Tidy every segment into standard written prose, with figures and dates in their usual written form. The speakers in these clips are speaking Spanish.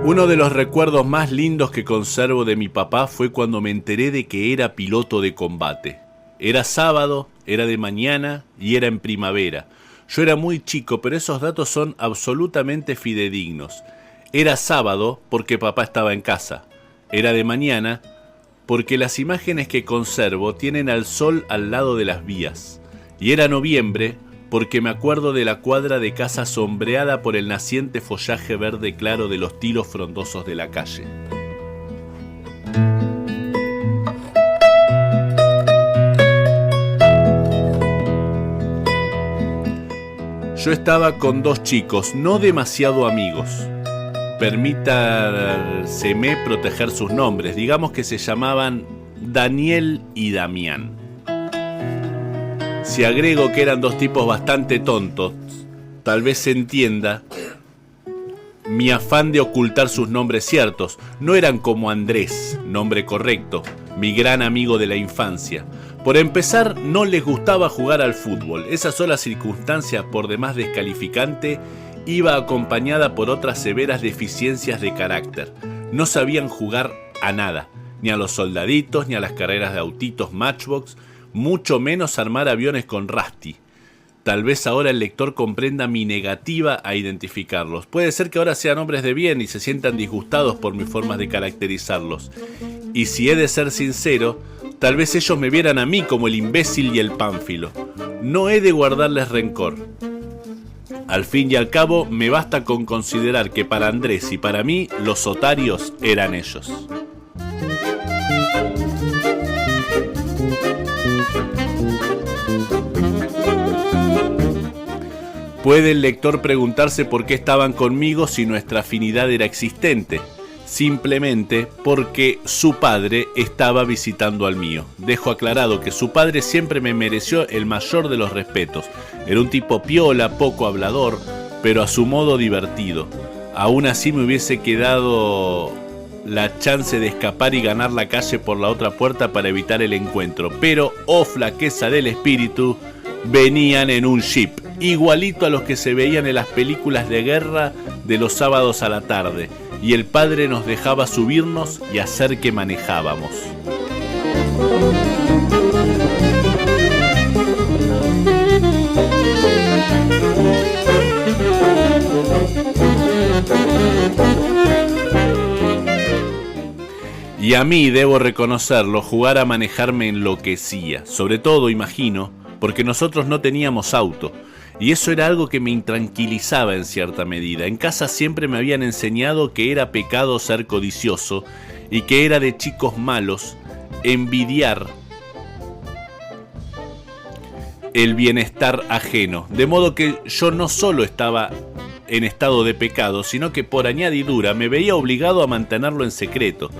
Uno de los recuerdos más lindos que conservo de mi papá fue cuando me enteré de que era piloto de combate. Era sábado, era de mañana y era en primavera. Yo era muy chico, pero esos datos son absolutamente fidedignos. Era sábado porque papá estaba en casa. Era de mañana porque las imágenes que conservo tienen al sol al lado de las vías. Y era noviembre porque me acuerdo de la cuadra de casa sombreada por el naciente follaje verde claro de los tilos frondosos de la calle. Yo estaba con dos chicos, no demasiado amigos. Permítaseme proteger sus nombres. Digamos que se llamaban Daniel y Damián. Si agrego que eran dos tipos bastante tontos, tal vez se entienda mi afán de ocultar sus nombres ciertos. No eran como Andrés, nombre correcto, mi gran amigo de la infancia. Por empezar, no les gustaba jugar al fútbol. Esa sola circunstancia, por demás descalificante, iba acompañada por otras severas deficiencias de carácter. No sabían jugar a nada, ni a los soldaditos, ni a las carreras de autitos Matchbox, mucho menos armar aviones con Rusty. Tal vez ahora el lector comprenda mi negativa a identificarlos. Puede ser que ahora sean hombres de bien y se sientan disgustados por mis formas de caracterizarlos. Y si he de ser sincero, tal vez ellos me vieran a mí como el imbécil y el pánfilo. No he de guardarles rencor. Al fin y al cabo, me basta con considerar que para Andrés y para mí, los otarios eran ellos. Puede el lector preguntarse por qué estaban conmigo si nuestra afinidad era existente. Simplemente porque su padre estaba visitando al mío. Dejo aclarado que su padre siempre me mereció el mayor de los respetos. Era un tipo piola, poco hablador, pero a su modo divertido. Aún así me hubiese quedado la chance de escapar y ganar la calle por la otra puerta para evitar el encuentro. Pero, oh flaqueza del espíritu, venían en un jeep, igualito a los que se veían en las películas de guerra de los sábados a la tarde. Y el padre nos dejaba subirnos y hacer que manejábamos. Y a mí, debo reconocerlo, jugar a manejar me enloquecía. Sobre todo, imagino, porque nosotros no teníamos auto. Y eso era algo que me intranquilizaba en cierta medida. En casa siempre me habían enseñado que era pecado ser codicioso y que era de chicos malos envidiar el bienestar ajeno. De modo que yo no solo estaba en estado de pecado, sino que por añadidura me veía obligado a mantenerlo en secreto.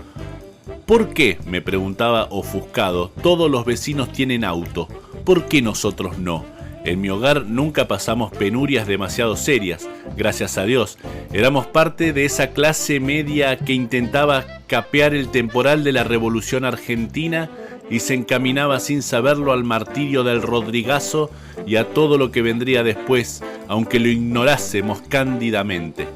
¿Por qué?, me preguntaba ofuscado, todos los vecinos tienen auto. ¿Por qué nosotros no? En mi hogar nunca pasamos penurias demasiado serias, gracias a Dios. Éramos parte de esa clase media que intentaba capear el temporal de la Revolución Argentina y se encaminaba sin saberlo al martirio del Rodrigazo y a todo lo que vendría después, aunque lo ignorásemos cándidamente.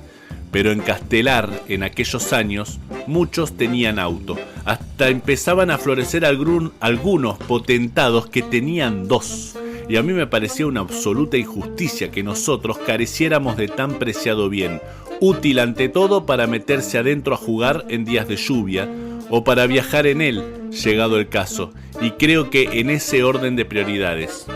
Pero en Castelar, en aquellos años, muchos tenían auto. Hasta empezaban a florecer algunos potentados que tenían dos. Y a mí me parecía una absoluta injusticia que nosotros careciéramos de tan preciado bien, útil ante todo para meterse adentro a jugar en días de lluvia o para viajar en él, llegado el caso, y creo que en ese orden de prioridades.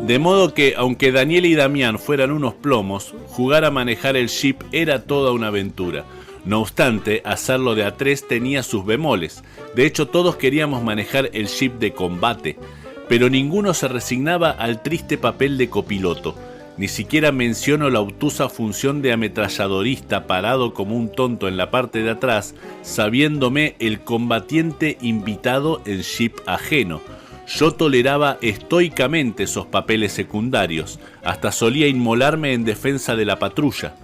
De modo que, aunque Daniel y Damián fueran unos plomos, jugar a manejar el jeep era toda una aventura. No obstante, hacerlo de a tres tenía sus bemoles. De hecho, todos queríamos manejar el jeep de combate, pero ninguno se resignaba al triste papel de copiloto. Ni siquiera menciono la obtusa función de ametralladorista parado como un tonto en la parte de atrás, sabiéndome el combatiente invitado en jeep ajeno. Yo toleraba estoicamente esos papeles secundarios, hasta solía inmolarme en defensa de la patrulla.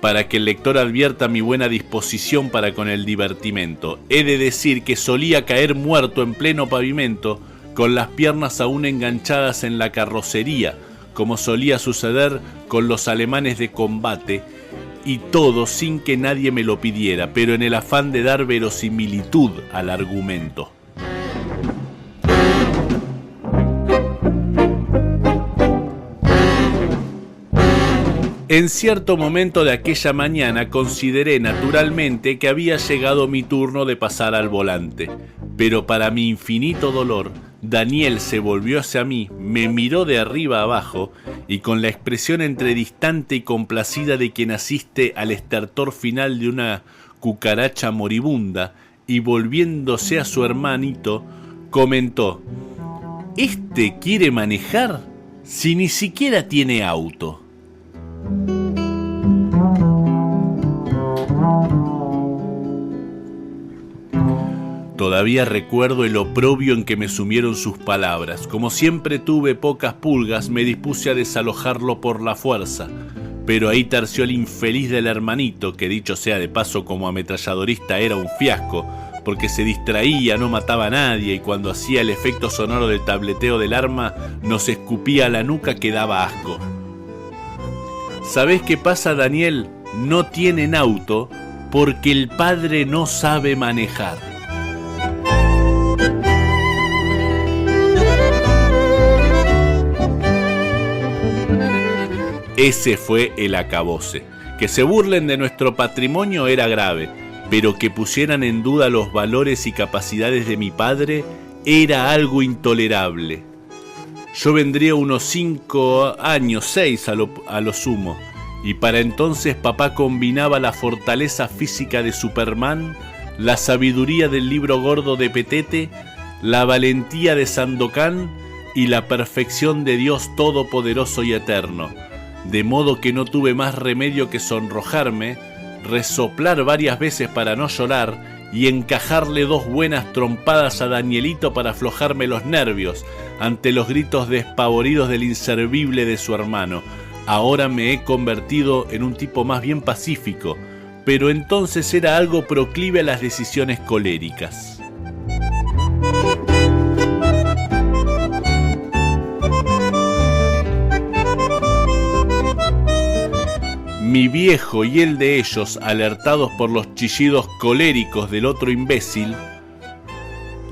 para que el lector advierta mi buena disposición para con el divertimento. He de decir que solía caer muerto en pleno pavimento, con las piernas aún enganchadas en la carrocería, como solía suceder con los alemanes de combate, y todo sin que nadie me lo pidiera, pero en el afán de dar verosimilitud al argumento. En cierto momento de aquella mañana consideré naturalmente que había llegado mi turno de pasar al volante, pero para mi infinito dolor, Daniel se volvió hacia mí, me miró de arriba abajo y con la expresión entre distante y complacida de quien asiste al estertor final de una cucaracha moribunda, y volviéndose a su hermanito, comentó: «¿Este quiere manejar si ni siquiera tiene auto?». Todavía recuerdo el oprobio en que me sumieron sus palabras. Como siempre tuve pocas pulgas, me dispuse a desalojarlo por la fuerza. Pero ahí terció el infeliz del hermanito, que dicho sea de paso como ametralladorista era un fiasco, porque se distraía, no mataba a nadie, y cuando hacía el efecto sonoro del tableteo del arma nos escupía a la nuca que daba asco. ¿Sabés qué pasa, Daniel? No tienen auto porque el padre no sabe manejar. Ese fue el acabose. Que se burlen de nuestro patrimonio era grave, pero que pusieran en duda los valores y capacidades de mi padre era algo intolerable. Yo vendría unos 5 años, 6 a lo sumo, y para entonces papá combinaba la fortaleza física de Superman, la sabiduría del libro gordo de Petete, la valentía de Sandokan y la perfección de Dios Todopoderoso y Eterno, de modo que no tuve más remedio que sonrojarme, resoplar varias veces para no llorar y encajarle 2 buenas trompadas a Danielito para aflojarme los nervios ante los gritos despavoridos del inservible de su hermano. Ahora me he convertido en un tipo más bien pacífico, pero entonces era algo proclive a las decisiones coléricas. Mi viejo y el de ellos, alertados por los chillidos coléricos del otro imbécil,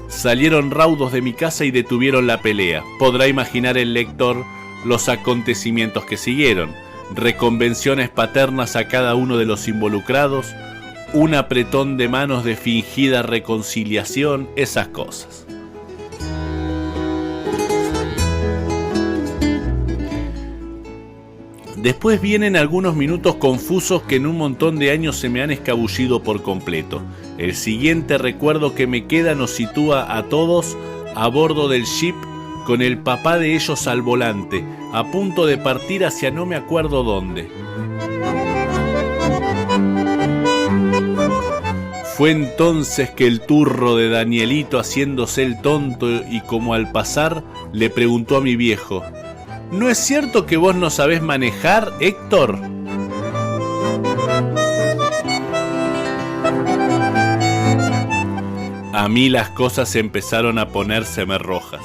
salieron raudos de mi casa y detuvieron la pelea. Podrá imaginar el lector los acontecimientos que siguieron: reconvenciones paternas a cada uno de los involucrados, un apretón de manos de fingida reconciliación, esas cosas. Después vienen algunos minutos confusos que en un montón de años se me han escabullido por completo. El siguiente recuerdo que me queda nos sitúa a todos a bordo del jeep con el papá de ellos al volante, a punto de partir hacia no me acuerdo dónde. Fue entonces que el turro de Danielito, haciéndose el tonto y como al pasar, le preguntó a mi viejo: ¿no es cierto que vos no sabés manejar, Héctor? A mí las cosas empezaron a ponérseme rojas,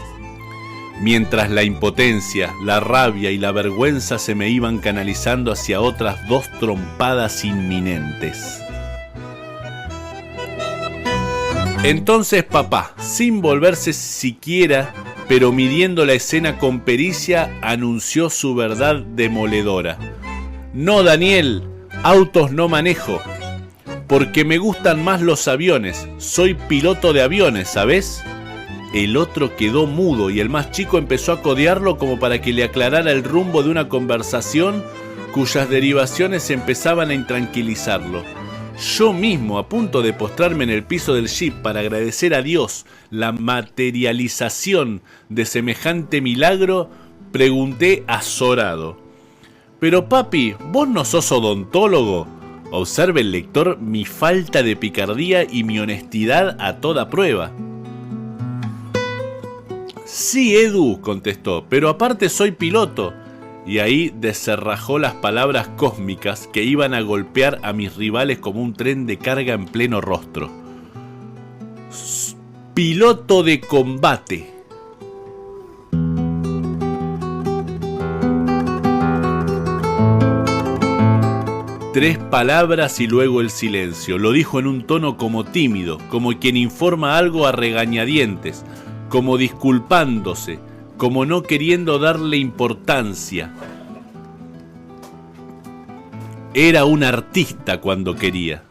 mientras la impotencia, la rabia y la vergüenza se me iban canalizando hacia otras 2 trompadas inminentes. Entonces papá, sin volverse siquiera, pero midiendo la escena con pericia, anunció su verdad demoledora. No, Daniel, autos no manejo, porque me gustan más los aviones. Soy piloto de aviones, ¿sabes? El otro quedó mudo y el más chico empezó a codearlo como para que le aclarara el rumbo de una conversación cuyas derivaciones empezaban a intranquilizarlo. Yo mismo, a punto de postrarme en el piso del jeep para agradecer a Dios la materialización de semejante milagro, pregunté azorado: «Pero papi, ¿vos no sos odontólogo?». Observe el lector mi falta de picardía y mi honestidad a toda prueba. «Sí, Edu», contestó, «pero aparte soy piloto. y ahí descerrajó las palabras cósmicas que iban a golpear a mis rivales como un tren de carga en pleno rostro. Piloto de combate. Tres palabras y luego el silencio. Lo dijo en un tono como tímido, como quien informa algo a regañadientes, como disculpándose, como no queriendo darle importancia. Era un artista cuando quería.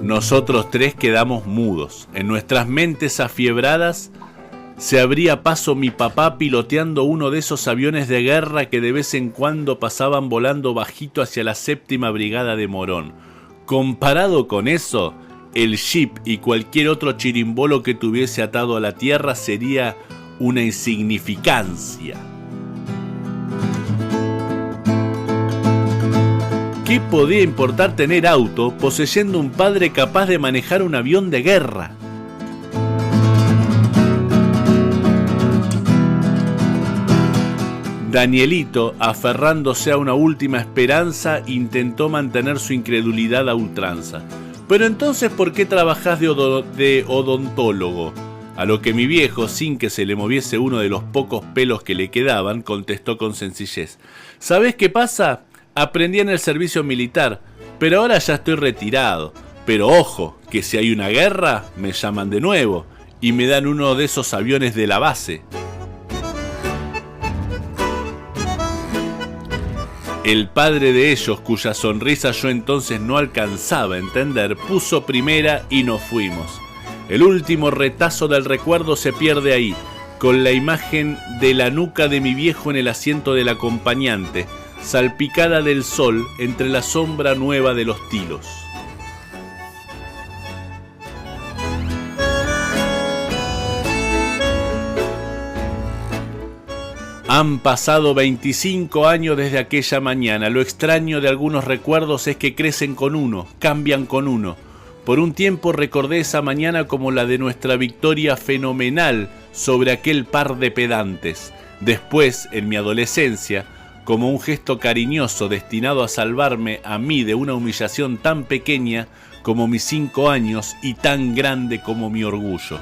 Nosotros tres quedamos mudos. En nuestras mentes afiebradas se abría paso mi papá piloteando uno de esos aviones de guerra que de vez en cuando pasaban volando bajito hacia la 7ª Brigada de Morón. Comparado con eso, el Jeep y cualquier otro chirimbolo que tuviese atado a la tierra sería una insignificancia. ¿Qué podía importar tener auto poseyendo un padre capaz de manejar un avión de guerra? Danielito, aferrándose a una última esperanza, intentó mantener su incredulidad a ultranza. «Pero entonces, ¿por qué trabajás de odontólogo?» A lo que mi viejo, sin que se le moviese uno de los pocos pelos que le quedaban, contestó con sencillez. «¿Sabés qué pasa? Aprendí en el servicio militar, pero ahora ya estoy retirado. Pero ojo, que si hay una guerra, me llaman de nuevo y me dan uno de esos aviones de la base». El padre de ellos, cuya sonrisa yo entonces no alcanzaba a entender, puso primera y nos fuimos. El último retazo del recuerdo se pierde ahí, con la imagen de la nuca de mi viejo en el asiento del acompañante, salpicada del sol entre la sombra nueva de los tilos. Han pasado 25 años desde aquella mañana. Lo extraño de algunos recuerdos es que crecen con uno, cambian con uno. Por un tiempo recordé esa mañana como la de nuestra victoria fenomenal sobre aquel par de pedantes. Después, en mi adolescencia, como un gesto cariñoso destinado a salvarme a mí de una humillación tan pequeña como mis 5 años y tan grande como mi orgullo.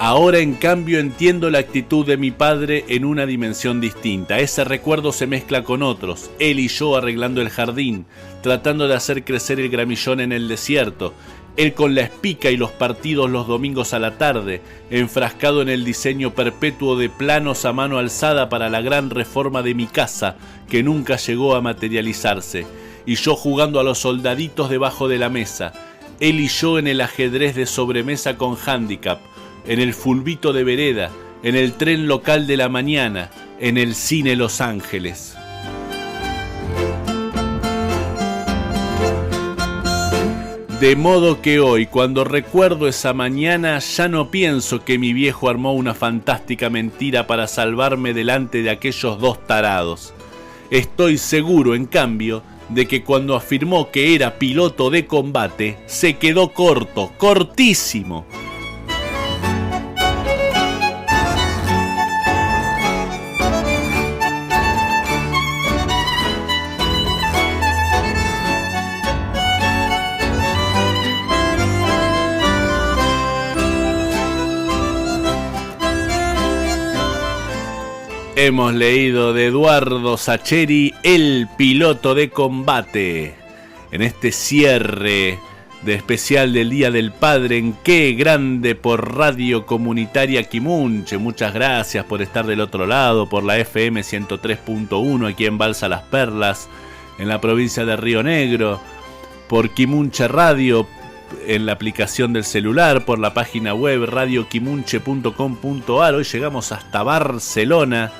Ahora, en cambio, entiendo la actitud de mi padre en una dimensión distinta. Ese recuerdo se mezcla con otros. Él y yo arreglando el jardín, tratando de hacer crecer el gramillón en el desierto. Él con la espica y los partidos los domingos a la tarde, enfrascado en el diseño perpetuo de planos a mano alzada para la gran reforma de mi casa, que nunca llegó a materializarse. Y yo jugando a los soldaditos debajo de la mesa. Él y yo en el ajedrez de sobremesa con handicap, en el fulbito de vereda, en el tren local de la mañana, en el cine Los Ángeles. De modo que hoy, cuando recuerdo esa mañana, ya no pienso que mi viejo armó una fantástica mentira para salvarme delante de aquellos dos tarados. Estoy seguro, en cambio, de que cuando afirmó que era piloto de combate, se quedó corto, cortísimo. Hemos leído de Eduardo Sacheri, El piloto de combate, en este cierre de especial del Día del Padre en Qué Grande por Radio Comunitaria Quimunche. Muchas gracias por estar del otro lado, por la FM 103.1 aquí en Balsa Las Perlas, en la provincia de Río Negro, por Quimunche Radio, en la aplicación del celular, por la página web radioquimunche.com.ar. Hoy llegamos hasta Barcelona,